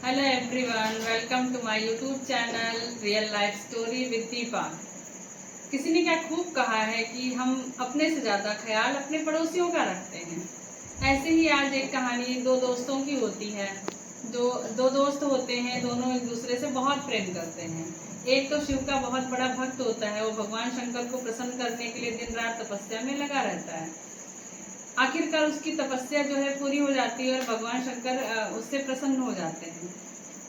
Hello everyone, welcome to my YouTube channel real life story with Deepa. किसी ने क्या खूब कहा है कि हम अपने से ज़्यादा ख्याल अपने पड़ोसियों का रखते हैं। ऐसे ही आज एक कहानी दो दोस्तों की होती है। जो दो दोस्त होते हैं, दोनों एक दूसरे से बहुत प्रेम करते हैं। एक तो शिव का बहुत बड़ा भक्त होता है, वो भगवान शंकर को प्रसन्न करने के लिए दिन रात तपस्या में लगा रहता है। आखिरकार उसकी तपस्या जो है पूरी हो जाती है और भगवान शंकर उससे प्रसन्न हो जाते हैं।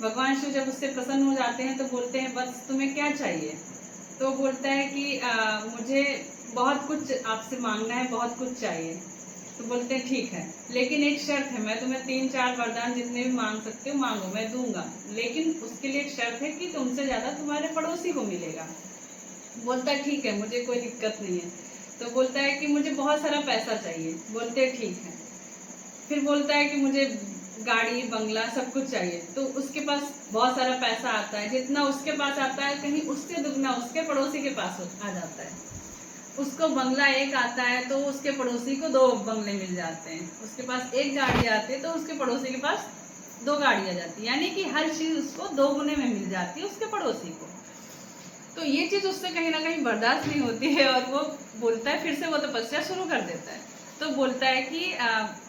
भगवान शिव जब उससे प्रसन्न हो जाते हैं तो बोलते हैं, बस तुम्हें क्या चाहिए? तो बोलता है कि मुझे बहुत कुछ आपसे मांगना है, बहुत कुछ चाहिए। तो बोलते हैं ठीक है, लेकिन एक शर्त है, मैं तुम्हें 3-4 वरदान जितने भी मांग सकते हो मांगो, मैं दूंगा, लेकिन उसके लिए एक शर्त है कि तुमसे ज्यादा तुम्हारे पड़ोसी को मिलेगा। बोलता है ठीक है, मुझे कोई दिक्कत नहीं है। तो बोलता है कि मुझे बहुत सारा पैसा चाहिए। बोलते हैं ठीक है। फिर बोलता है कि मुझे गाड़ी बंगला सब कुछ चाहिए। तो उसके पास बहुत सारा पैसा आता है, जितना उसके पास आता है कहीं उससे दुगना उसके पड़ोसी के पास आ जाता है। उसको बंगला एक आता है तो उसके पड़ोसी को 2 बंगले मिल जाते हैं। उसके पास एक गाड़ी आती है तो उसके पड़ोसी के पास 2 गाड़ियां जाती है, यानी कि हर चीज उसको 2 गुने में मिल जाती है उसके पड़ोसी को। तो ये चीज उससे कहीं ना कहीं बर्दाश्त नहीं होती है और वो बोलता है, फिर से वो तपस्या शुरू कर देता है। तो बोलता है कि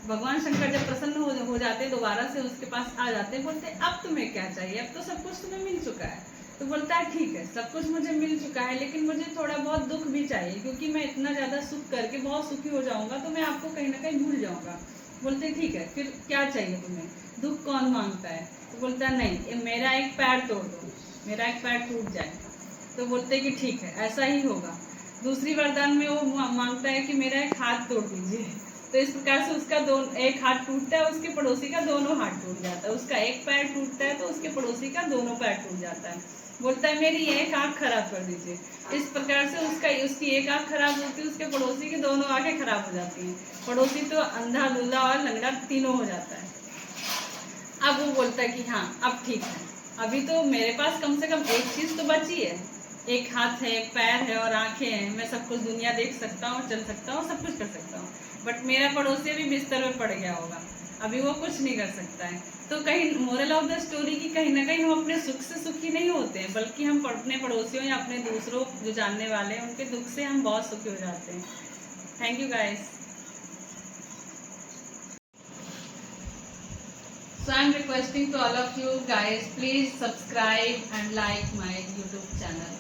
भगवान शंकर जब प्रसन्न हो जाते हैं, दोबारा से उसके पास आ जाते हैं, बोलते हैं अब तुम्हें क्या चाहिए? अब तो सब कुछ तुम्हें मिल चुका है। तो बोलता है ठीक है, सब कुछ मुझे मिल चुका है, लेकिन मुझे थोड़ा बहुत दुख भी चाहिए, क्योंकि मैं इतना ज्यादा सुख करके बहुत सुखी हो जाऊंगा तो मैं आपको कहीं ना कहीं भूल जाऊंगा। बोलते हैं ठीक है, फिर क्या चाहिए तुम्हें? दुख कौन मांगता है? तो बोलता है नहीं, मेरा एक पैर तोड़ दो, मेरा एक पैर टूट जाए। तो बोलते हैं कि ठीक है, ऐसा ही होगा। दूसरी वरदान में वो मांगता है कि मेरा एक हाथ तोड़ दीजिए। तो इस प्रकार से उसका एक हाथ टूटता है, उसके पड़ोसी का दोनों हाथ टूट जाता है। उसका एक पैर टूटता है तो उसके पड़ोसी का दोनों पैर टूट जाता है। बोलता है मेरी एक आंख खराब कर दीजिए। इस प्रकार से उसकी एक आंख खराब होती है, उसके पड़ोसी की दोनों आंखें खराब हो जाती हैं। पड़ोसी तो अंधा, लूला और लंगड़ा तीनों हो जाता है। अब वो बोलता है कि हाँ अब ठीक है, अभी तो मेरे पास कम से कम एक चीज तो बची है। एक हाथ है, एक पैर है और आंखें हैं, मैं सब कुछ दुनिया देख सकता हूँ, चल सकता हूँ, सब कुछ कर सकता हूँ। बट मेरा पड़ोसी भी बिस्तर में पड़ गया होगा, अभी वो कुछ नहीं कर सकता है। तो कहीं मोरल ऑफ द स्टोरी की कहीं ना कहीं हम अपने सुख से सुखी नहीं होते हैं, बल्कि हम अपने पड़ोसियों या अपने दूसरों जो जानने वाले हैं उनके दुख से हम बहुत सुखी हो जाते हैं। Thank you guys. So I'm requesting to all of you guys, please subscribe and like my YouTube channel.